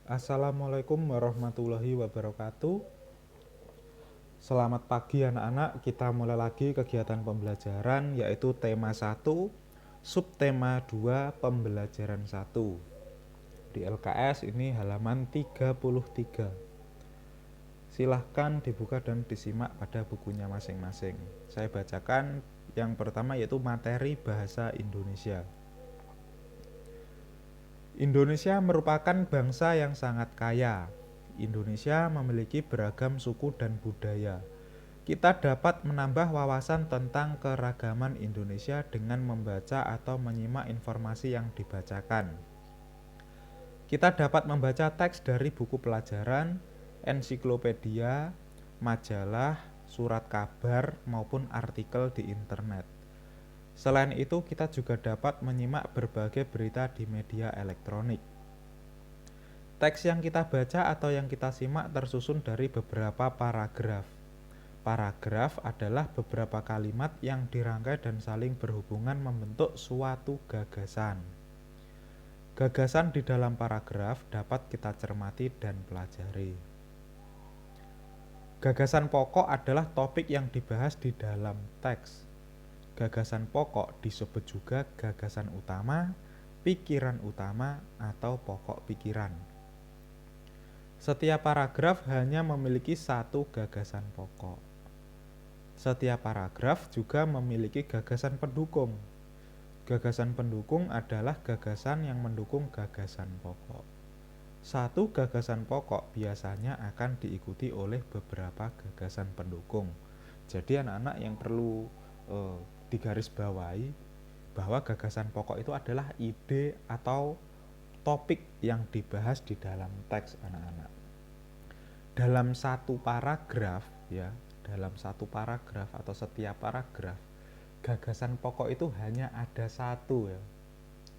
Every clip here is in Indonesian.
Assalamualaikum warahmatullahi wabarakatuh. Selamat pagi anak-anak, kita mulai lagi kegiatan pembelajaran yaitu tema 1, subtema 2, pembelajaran 1. Di LKS ini halaman 33. Silahkan dibuka dan disimak pada bukunya masing-masing. Saya bacakan yang pertama yaitu materi bahasa Indonesia. Indonesia merupakan bangsa yang sangat kaya. Indonesia memiliki beragam suku dan budaya. Kita dapat menambah wawasan tentang keragaman Indonesia dengan membaca atau menyimak informasi yang dibacakan. Kita dapat membaca teks dari buku pelajaran, ensiklopedia, majalah, surat kabar, maupun artikel di internet. Selain itu, kita juga dapat menyimak berbagai berita di media elektronik. Teks yang kita baca atau yang kita simak tersusun dari beberapa paragraf. Paragraf adalah beberapa kalimat yang dirangkai dan saling berhubungan membentuk suatu gagasan. Gagasan di dalam paragraf dapat kita cermati dan pelajari. Gagasan pokok adalah topik yang dibahas di dalam teks. Gagasan pokok disebut juga gagasan utama, pikiran utama, atau pokok pikiran. Setiap paragraf hanya memiliki satu gagasan pokok. Setiap paragraf juga memiliki gagasan pendukung. Gagasan pendukung adalah gagasan yang mendukung gagasan pokok. Satu gagasan pokok biasanya akan diikuti oleh beberapa gagasan pendukung. Jadi anak-anak yang perlu digarisbawahi bahwa gagasan pokok itu adalah ide atau topik yang dibahas di dalam teks anak-anak. Dalam satu paragraf atau setiap paragraf, gagasan pokok itu hanya ada satu ya.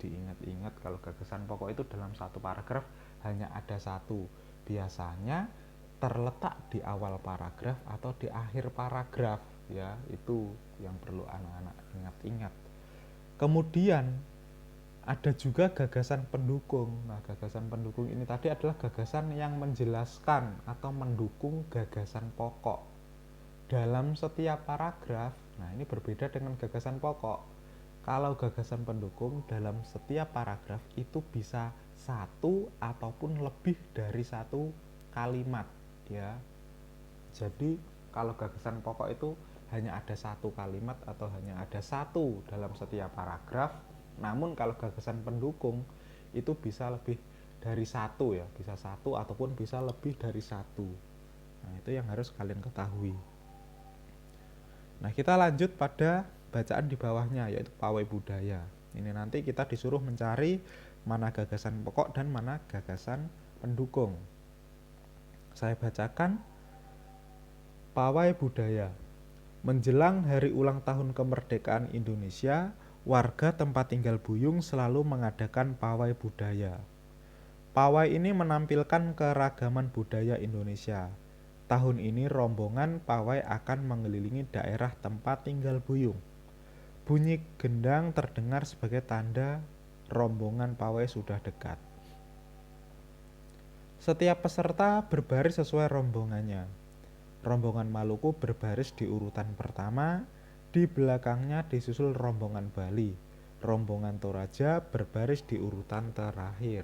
Diingat-ingat kalau gagasan pokok itu dalam satu paragraf hanya ada satu. Biasanya terletak di awal paragraf atau di akhir paragraf ya. Itu yang perlu anak-anak ingat-ingat. Kemudian ada juga gagasan pendukung. Nah, gagasan pendukung ini tadi adalah gagasan yang menjelaskan atau mendukung gagasan pokok dalam setiap paragraf. Nah, ini berbeda dengan gagasan pokok. Kalau gagasan pendukung dalam setiap paragraf itu bisa satu ataupun lebih dari satu kalimat ya. Jadi kalau gagasan pokok itu hanya ada satu kalimat atau hanya ada satu dalam setiap paragraf. Namun kalau gagasan pendukung itu bisa lebih dari satu ya, bisa satu ataupun bisa lebih dari satu. Nah, itu yang harus kalian ketahui. Nah, kita lanjut pada bacaan di bawahnya yaitu pawai budaya. Ini nanti kita disuruh mencari mana gagasan pokok dan mana gagasan pendukung. Saya bacakan. Pawai budaya. Menjelang hari ulang tahun kemerdekaan Indonesia, warga tempat tinggal Buyung selalu mengadakan pawai budaya. Pawai ini menampilkan keragaman budaya Indonesia. Tahun ini rombongan pawai akan mengelilingi daerah tempat tinggal Buyung. Bunyi gendang terdengar sebagai tanda rombongan pawai sudah dekat. Setiap peserta berbaris sesuai rombongannya. Rombongan Maluku berbaris di urutan pertama, di belakangnya disusul rombongan Bali. Rombongan Toraja berbaris di urutan terakhir.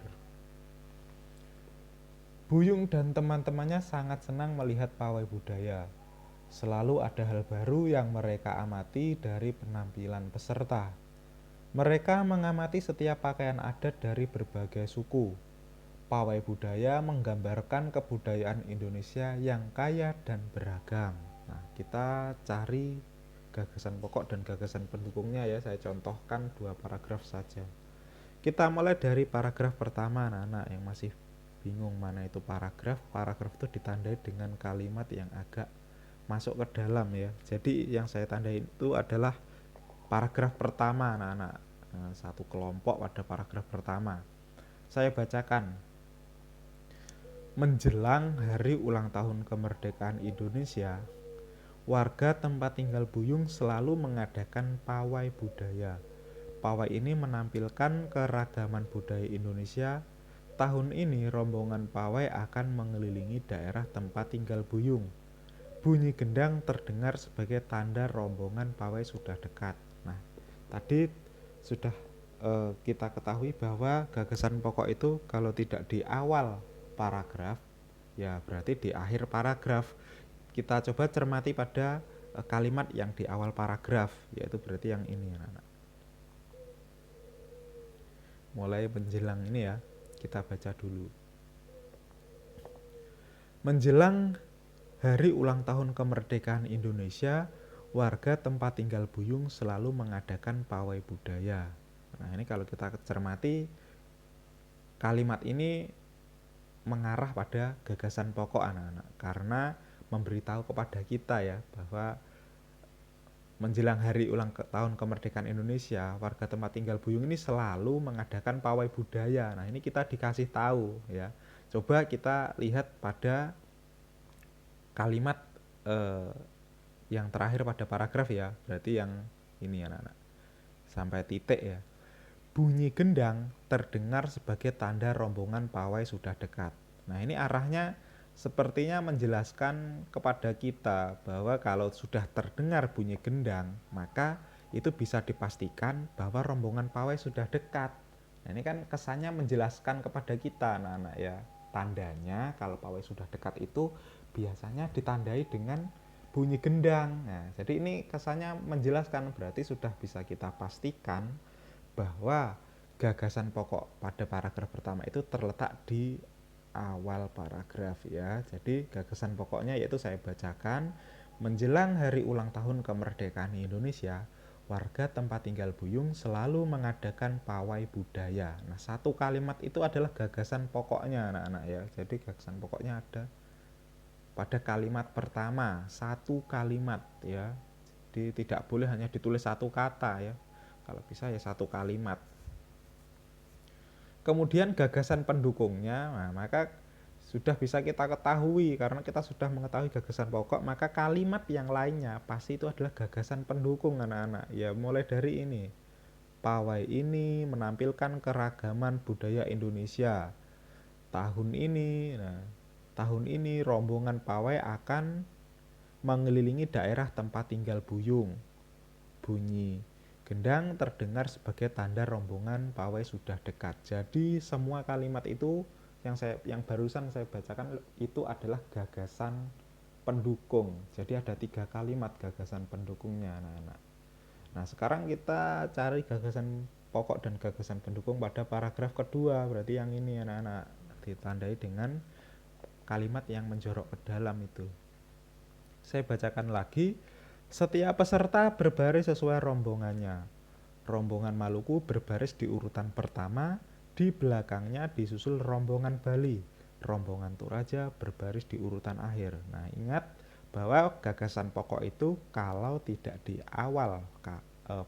Buyung dan teman-temannya sangat senang melihat pawai budaya. Selalu ada hal baru yang mereka amati dari penampilan peserta. Mereka mengamati setiap pakaian adat dari berbagai suku. Pawai budaya menggambarkan kebudayaan Indonesia yang kaya dan beragam. Nah, kita cari gagasan pokok dan gagasan pendukungnya ya. Saya contohkan 2 paragraf saja. Kita mulai dari paragraf pertama anak-anak yang masih bingung mana itu paragraf. Paragraf itu ditandai dengan kalimat yang agak masuk ke dalam ya. Jadi yang saya tandai itu adalah paragraf pertama anak-anak. Nah, satu kelompok pada paragraf pertama. Saya bacakan. Menjelang hari ulang tahun kemerdekaan Indonesia, warga tempat tinggal Buyung selalu mengadakan pawai budaya. Pawai ini menampilkan keragaman budaya Indonesia Tahun ini rombongan pawai akan mengelilingi daerah tempat tinggal Buyung. Bunyi gendang terdengar sebagai tanda rombongan pawai sudah dekat. Nah, tadi sudah kita ketahui bahwa gagasan pokok itu kalau tidak di awal paragraf, ya berarti di akhir paragraf. Kita coba cermati pada kalimat yang di awal paragraf, yaitu berarti yang ini, anak-anak. Mulai menjelang ini ya, kita baca dulu. Menjelang hari ulang tahun kemerdekaan Indonesia, warga tempat tinggal Buyung selalu mengadakan pawai budaya. Nah, ini kalau kita cermati, kalimat ini mengarah pada gagasan pokok, anak-anak, karena memberitahu kepada kita ya bahwa menjelang hari ulang tahun kemerdekaan Indonesia, warga tempat tinggal Buyung ini selalu mengadakan pawai budaya. Nah, ini kita dikasih tahu ya. Coba kita lihat pada kalimat yang terakhir pada paragraf ya, berarti yang ini anak-anak. Sampai titik ya. Bunyi gendang terdengar sebagai tanda rombongan pawai sudah dekat. Nah, ini arahnya sepertinya menjelaskan kepada kita bahwa kalau sudah terdengar bunyi gendang, maka itu bisa dipastikan bahwa rombongan pawai sudah dekat. Nah, ini kan kesannya menjelaskan kepada kita, anak-anak ya. Tandanya kalau pawai sudah dekat itu biasanya ditandai dengan bunyi gendang. Nah, jadi ini kesannya menjelaskan, berarti sudah bisa kita pastikan bahwa gagasan pokok pada paragraf pertama itu terletak di awal paragraf ya. Jadi gagasan pokoknya yaitu saya bacakan, menjelang hari ulang tahun kemerdekaan Indonesia, warga tempat tinggal Buyung selalu mengadakan pawai budaya. Nah, satu kalimat itu adalah gagasan pokoknya, anak-anak ya. Jadi gagasan pokoknya ada pada kalimat pertama, satu kalimat ya. Jadi tidak boleh hanya ditulis satu kata ya. Kalau bisa ya satu kalimat. Kemudian gagasan pendukungnya, nah, maka sudah bisa kita ketahui karena kita sudah mengetahui gagasan pokok, maka kalimat yang lainnya pasti itu adalah gagasan pendukung, anak-anak. Ya, mulai dari ini. Pawai ini menampilkan keragaman budaya Indonesia. Tahun ini rombongan pawai akan mengelilingi daerah tempat tinggal Buyung. Bunyi gendang terdengar sebagai tanda rombongan pawai sudah dekat. Jadi semua kalimat itu yang barusan saya bacakan itu adalah gagasan pendukung. Jadi ada 3 kalimat gagasan pendukungnya, anak-anak. Nah, sekarang kita cari gagasan pokok dan gagasan pendukung pada paragraf kedua. Berarti yang ini, anak-anak, ditandai dengan kalimat yang menjorok ke dalam itu. Saya bacakan lagi. Setiap peserta berbaris sesuai rombongannya. Rombongan Maluku berbaris di urutan pertama, di belakangnya disusul rombongan Bali. Rombongan Toraja berbaris di urutan akhir. Nah, ingat bahwa gagasan pokok itu kalau tidak di awal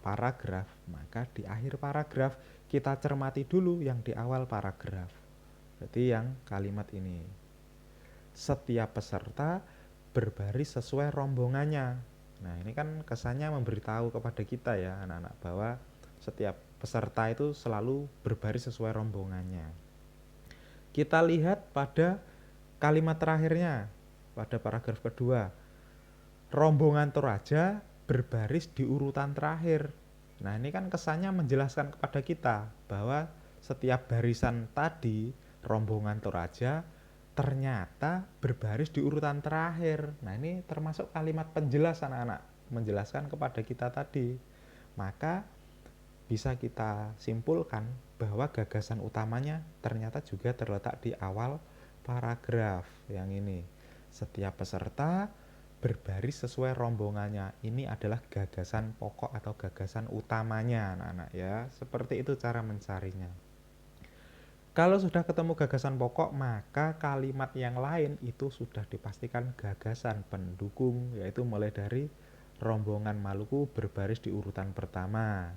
paragraf, maka di akhir paragraf kita cermati dulu yang di awal paragraf. Berarti yang kalimat ini. Setiap peserta berbaris sesuai rombongannya. Nah, ini kan kesannya memberitahu kepada kita ya, anak-anak, bahwa setiap peserta itu selalu berbaris sesuai rombongannya. Kita lihat pada kalimat terakhirnya, pada paragraf kedua. Rombongan Toraja berbaris di urutan terakhir. Nah, ini kan kesannya menjelaskan kepada kita bahwa setiap barisan tadi, rombongan Toraja ternyata berbaris di urutan terakhir. Nah, ini termasuk kalimat penjelas, anak-anak, menjelaskan kepada kita tadi. Maka bisa kita simpulkan bahwa gagasan utamanya ternyata juga terletak di awal paragraf yang ini. Setiap peserta berbaris sesuai rombongannya. Ini adalah gagasan pokok atau gagasan utamanya, anak-anak ya. Seperti itu cara mencarinya. Kalau sudah ketemu gagasan pokok, maka kalimat yang lain itu sudah dipastikan gagasan pendukung, yaitu mulai dari rombongan Maluku berbaris di urutan pertama.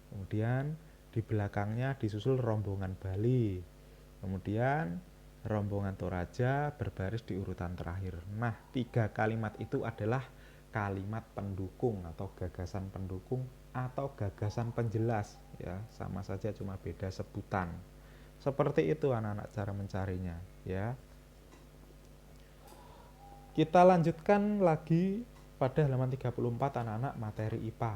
Kemudian di belakangnya disusul rombongan Bali. Kemudian rombongan Toraja berbaris di urutan terakhir. Nah, 3 kalimat itu adalah kalimat pendukung atau gagasan pendukung atau gagasan penjelas ya, sama saja cuma beda sebutan. Seperti itu anak-anak cara mencarinya ya. Kita lanjutkan lagi pada halaman 34 anak-anak materi IPA.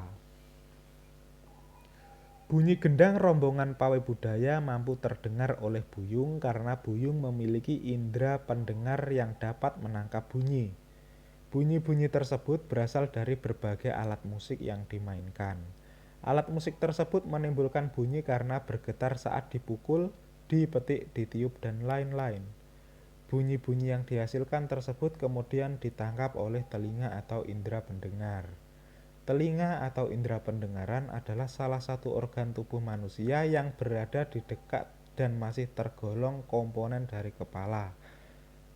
Bunyi gendang rombongan pawai budaya mampu terdengar oleh Buyung karena Buyung memiliki indera pendengar yang dapat menangkap bunyi. Bunyi-bunyi tersebut berasal dari berbagai alat musik yang dimainkan. Alat musik tersebut menimbulkan bunyi karena bergetar saat dipukul, dipetik, ditiup, dan lain-lain. Bunyi-bunyi yang dihasilkan tersebut kemudian ditangkap oleh telinga atau indera pendengar. Telinga atau indera pendengaran adalah salah satu organ tubuh manusia yang berada di dekat dan masih tergolong komponen dari kepala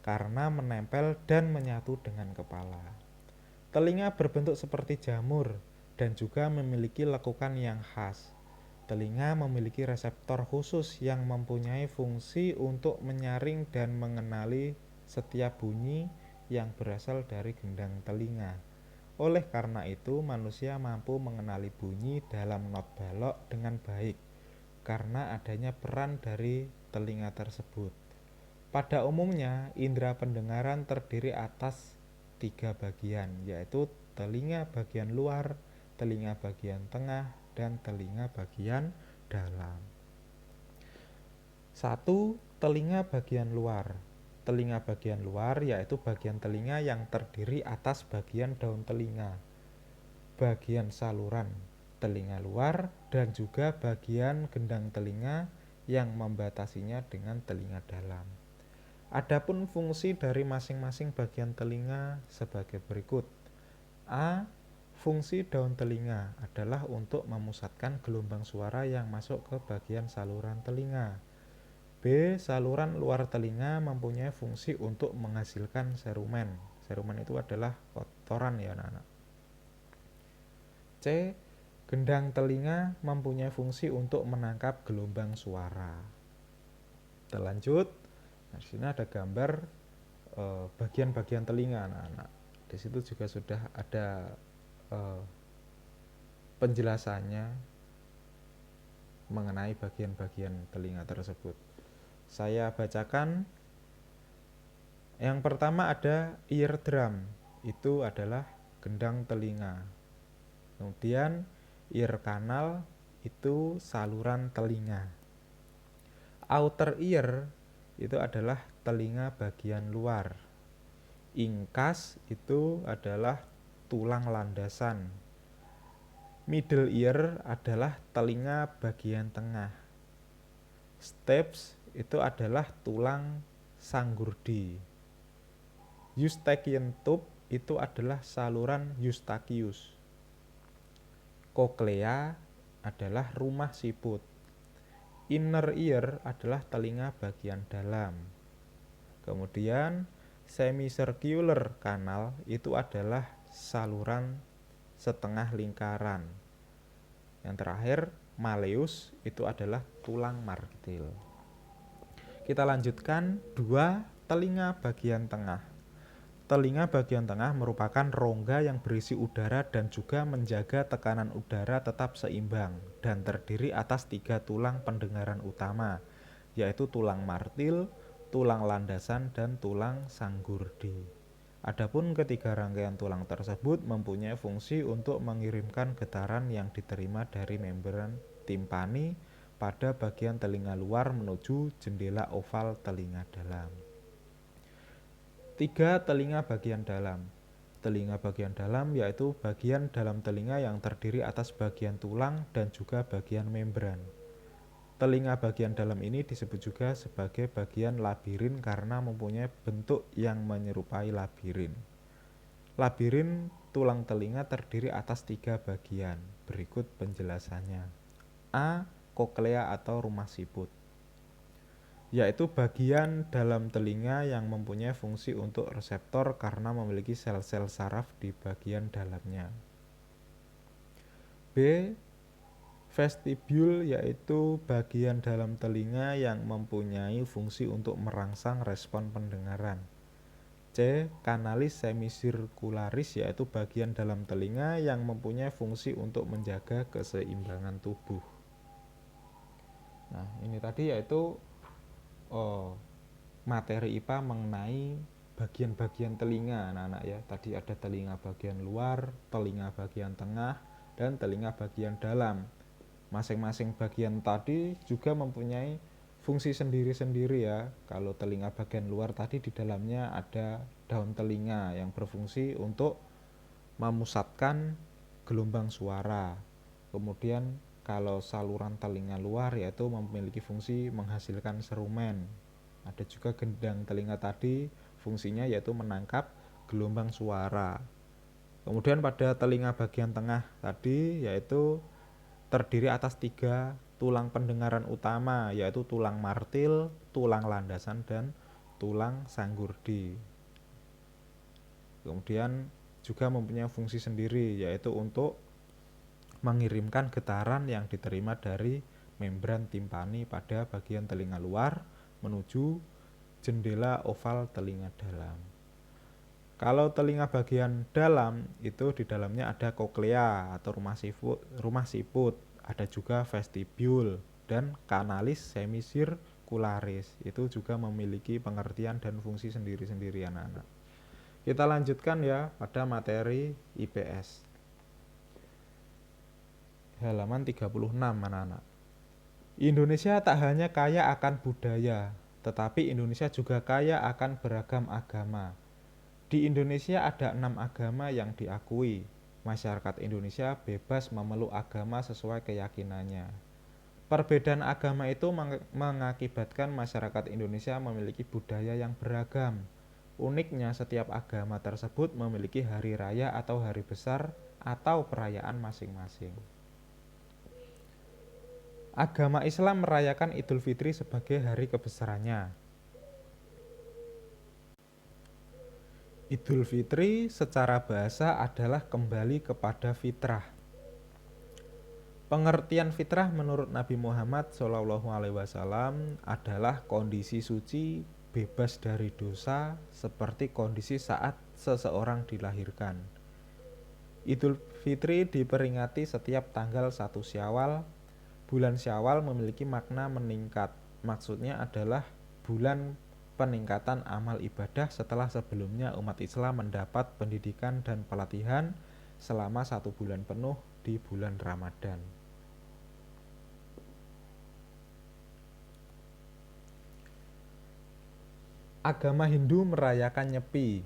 karena menempel dan menyatu dengan kepala. Telinga berbentuk seperti jamur dan juga memiliki lekukan yang khas. Telinga memiliki reseptor khusus yang mempunyai fungsi untuk menyaring dan mengenali setiap bunyi yang berasal dari gendang telinga. Oleh karena itu, manusia mampu mengenali bunyi dalam not balok dengan baik karena adanya peran dari telinga tersebut. Pada umumnya, indera pendengaran terdiri atas 3 bagian, yaitu telinga bagian luar, telinga bagian tengah, dan telinga bagian dalam. 1. Telinga bagian luar. Telinga bagian luar yaitu bagian telinga yang terdiri atas bagian daun telinga, bagian saluran telinga luar, dan juga bagian gendang telinga yang membatasinya dengan telinga dalam. Adapun fungsi dari masing-masing bagian telinga sebagai berikut. A. Fungsi daun telinga adalah untuk memusatkan gelombang suara yang masuk ke bagian saluran telinga. B. Saluran luar telinga mempunyai fungsi untuk menghasilkan serumen. Serumen itu adalah kotoran ya anak-anak. C. Gendang telinga mempunyai fungsi untuk menangkap gelombang suara. Kita lanjut. Nah, di sini ada gambar bagian-bagian telinga anak-anak. Di situ juga sudah ada penjelasannya mengenai bagian-bagian telinga tersebut. Saya bacakan. Yang pertama ada eardrum, itu adalah gendang telinga. Kemudian ear canal itu saluran telinga. Outer ear itu adalah telinga bagian luar. Ingkas itu adalah tulang landasan. Middle ear adalah telinga bagian tengah. Stapes itu adalah tulang sanggurdi. Eustachian tube itu adalah saluran Eustachius. Cochlea adalah rumah siput. Inner ear adalah telinga bagian dalam. Kemudian semicircular canal itu adalah saluran setengah lingkaran. Yang terakhir malleus itu adalah tulang martil. Kita lanjutkan 2. Telinga bagian tengah. Telinga bagian tengah merupakan rongga yang berisi udara dan juga menjaga tekanan udara tetap seimbang dan terdiri atas 3 tulang pendengaran utama, yaitu tulang martil, tulang landasan, dan tulang sanggurdi. Adapun ketiga rangkaian tulang tersebut mempunyai fungsi untuk mengirimkan getaran yang diterima dari membran timpani pada bagian telinga luar menuju jendela oval telinga dalam. 3. Telinga bagian dalam. Telinga bagian dalam yaitu bagian dalam telinga yang terdiri atas bagian tulang dan juga bagian membran. Telinga bagian dalam ini disebut juga sebagai bagian labirin karena mempunyai bentuk yang menyerupai labirin. Labirin tulang telinga terdiri atas 3 bagian. Berikut penjelasannya. A. Cochlea atau rumah siput, yaitu bagian dalam telinga yang mempunyai fungsi untuk reseptor karena memiliki sel-sel saraf di bagian dalamnya. B. Vestibule, yaitu bagian dalam telinga yang mempunyai fungsi untuk merangsang respon pendengaran. C. Canalis semicircularis, yaitu bagian dalam telinga yang mempunyai fungsi untuk menjaga keseimbangan tubuh. Nah, ini tadi yaitu oh, materi IPA mengenai bagian-bagian telinga anak-anak ya. Tadi ada telinga bagian luar, telinga bagian tengah, dan telinga bagian dalam. Masing-masing bagian tadi juga mempunyai fungsi sendiri-sendiri ya. Kalau telinga bagian luar tadi di dalamnya ada daun telinga yang berfungsi untuk memusatkan gelombang suara. Kemudian kalau saluran telinga luar yaitu memiliki fungsi menghasilkan serumen. Ada juga gendang telinga tadi, fungsinya yaitu menangkap gelombang suara. Kemudian pada telinga bagian tengah tadi yaitu terdiri atas 3 tulang pendengaran utama, yaitu tulang martil, tulang landasan, dan tulang sanggurdi. Kemudian juga mempunyai fungsi sendiri, yaitu untuk mengirimkan getaran yang diterima dari membran timpani pada bagian telinga luar menuju jendela oval telinga dalam. Kalau telinga bagian dalam itu di dalamnya ada koklea atau rumah siput, ada juga vestibul dan kanalis semisirkularis. Itu juga memiliki pengertian dan fungsi sendiri-sendiri anak-anak. Kita lanjutkan ya pada materi IPS. Halaman 36 anak-anak. Indonesia tak hanya kaya akan budaya, tetapi Indonesia juga kaya akan beragam agama. Di Indonesia ada 6 agama yang diakui. Masyarakat Indonesia bebas memeluk agama sesuai keyakinannya. Perbedaan agama itu mengakibatkan masyarakat Indonesia memiliki budaya yang beragam. Uniknya setiap agama tersebut memiliki hari raya atau hari besar atau perayaan masing-masing. Agama Islam merayakan Idul Fitri sebagai hari kebesarannya. Idul Fitri secara bahasa adalah kembali kepada fitrah. Pengertian fitrah menurut Nabi Muhammad SAW adalah kondisi suci, bebas dari dosa, seperti kondisi saat seseorang dilahirkan. Idul Fitri diperingati setiap tanggal 1 Syawal. Bulan Syawal memiliki makna meningkat. Maksudnya adalah bulan peningkatan amal ibadah setelah sebelumnya umat Islam mendapat pendidikan dan pelatihan selama 1 bulan penuh di bulan Ramadan. Agama Hindu merayakan Nyepi.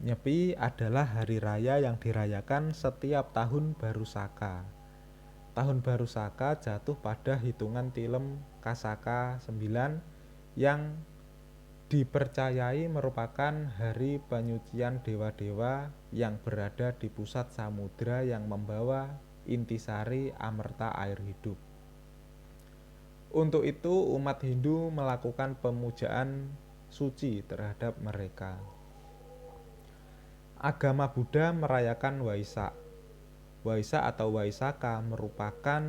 Nyepi adalah hari raya yang dirayakan setiap tahun baru Saka. Tahun baru Saka jatuh pada hitungan tilem Kasaka 9 yang dipercayai merupakan hari penyucian dewa-dewa yang berada di pusat samudra yang membawa intisari amerta air hidup. Untuk itu umat Hindu melakukan pemujaan suci terhadap mereka. Agama Buddha merayakan Waisak. Waisak atau Waisaka merupakan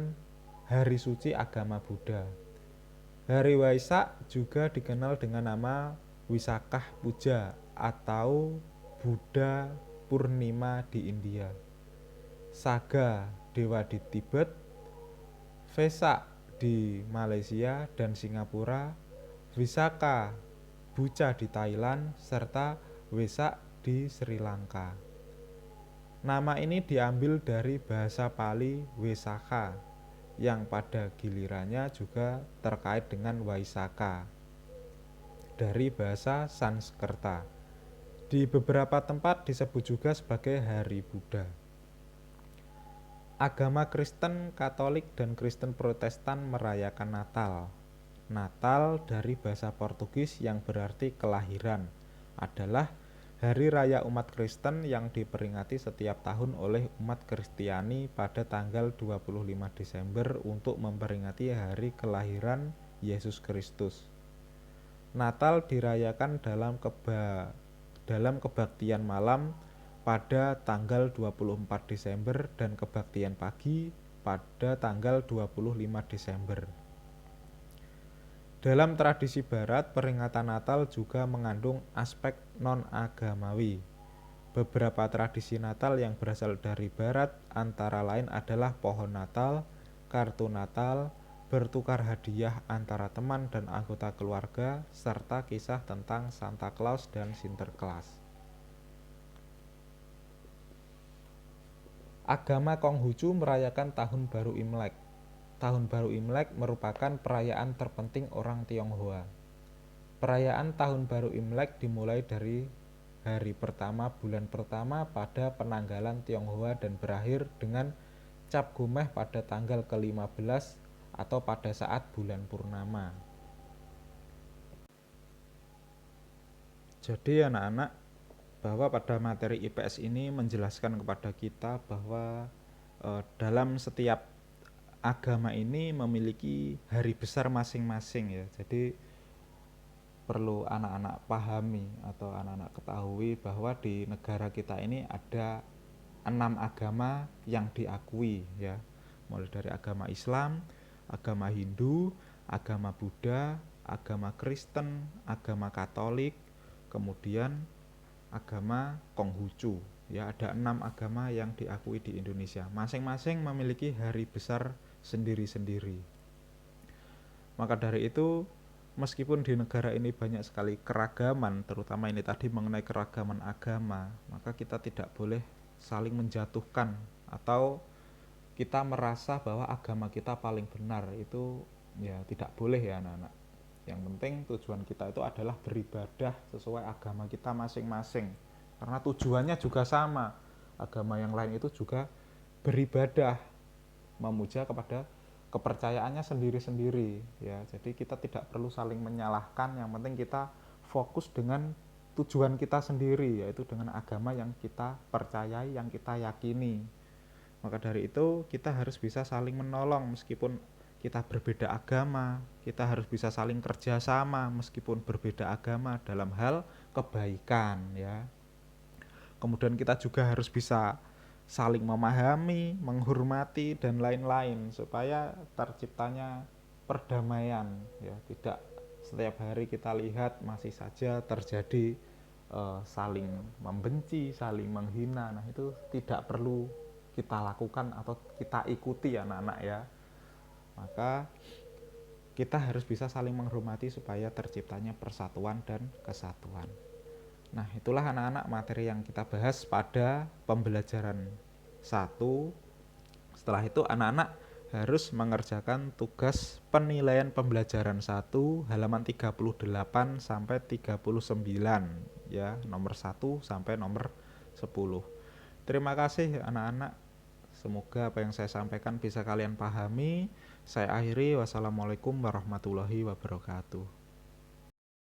hari suci agama Buddha. Hari Waisak juga dikenal dengan nama Wisakah Puja atau Buddha Purnima di India. Saga dewa di Tibet, Vesak di Malaysia dan Singapura, Visakha Buca di Thailand, serta Wesak di Sri Lanka. Nama ini diambil dari bahasa Pali Wesakha yang pada gilirannya juga terkait dengan Waisaka dari bahasa Sanskerta. Di beberapa tempat disebut juga sebagai Hari Buddha. Agama Kristen, Katolik, dan Kristen Protestan merayakan Natal. Natal dari bahasa Portugis yang berarti kelahiran adalah hari raya umat Kristen yang diperingati setiap tahun oleh umat Kristiani pada tanggal 25 Desember untuk memperingati hari kelahiran Yesus Kristus. Natal dirayakan dalam kebaktian malam pada tanggal 24 Desember dan kebaktian pagi pada tanggal 25 Desember. Dalam tradisi barat, peringatan Natal juga mengandung aspek non-agamawi. Beberapa tradisi Natal yang berasal dari barat antara lain adalah pohon Natal, kartu Natal, bertukar hadiah antara teman dan anggota keluarga, serta kisah tentang Santa Claus dan Sinterklas. Agama Konghucu merayakan Tahun Baru Imlek. Tahun Baru Imlek merupakan perayaan terpenting orang Tionghoa. Perayaan Tahun Baru Imlek dimulai dari hari pertama bulan pertama pada penanggalan Tionghoa dan berakhir dengan Cap Gomeh pada tanggal ke-15 atau pada saat bulan purnama. Jadi anak-anak, bahwa pada materi IPS ini menjelaskan kepada kita bahwa dalam setiap agama ini memiliki hari besar masing-masing ya. Jadi perlu anak-anak pahami atau anak-anak ketahui bahwa di negara kita ini ada 6 agama yang diakui ya. Mulai dari agama Islam, agama Hindu, agama Buddha, agama Kristen, agama Katolik, kemudian agama Konghucu. Ya, ada 6 agama yang diakui di Indonesia. Masing-masing memiliki hari besar sendiri-sendiri. Maka dari itu, meskipun di negara ini banyak sekali keragaman, terutama ini tadi mengenai keragaman agama, maka kita tidak boleh saling menjatuhkan atau kita merasa bahwa agama kita paling benar. Itu ya tidak boleh ya anak-anak. Yang penting tujuan kita itu adalah beribadah sesuai agama kita masing-masing, karena tujuannya juga sama. Agama yang lain itu juga beribadah, memuja kepada kepercayaannya sendiri-sendiri ya. Jadi kita tidak perlu saling menyalahkan, yang penting kita fokus dengan tujuan kita sendiri, yaitu dengan agama yang kita percayai, yang kita yakini. Maka dari itu kita harus bisa saling menolong meskipun kita berbeda agama. Kita harus bisa saling kerjasama meskipun berbeda agama dalam hal kebaikan ya. Kemudian kita juga harus bisa saling memahami, menghormati dan lain-lain supaya terciptanya perdamaian ya. Tidak setiap hari kita lihat masih saja terjadi saling membenci, saling menghina. Nah, itu tidak perlu kita lakukan atau kita ikuti anak-anak ya. Maka kita harus bisa saling menghormati supaya terciptanya persatuan dan kesatuan. Nah, itulah anak-anak materi yang kita bahas pada pembelajaran 1. Setelah itu anak-anak harus mengerjakan tugas penilaian pembelajaran 1 halaman 38 sampai 39 ya, nomor 1 sampai nomor 10. Terima kasih anak-anak. Semoga apa yang saya sampaikan bisa kalian pahami. Saya akhiri, wassalamualaikum warahmatullahi wabarakatuh.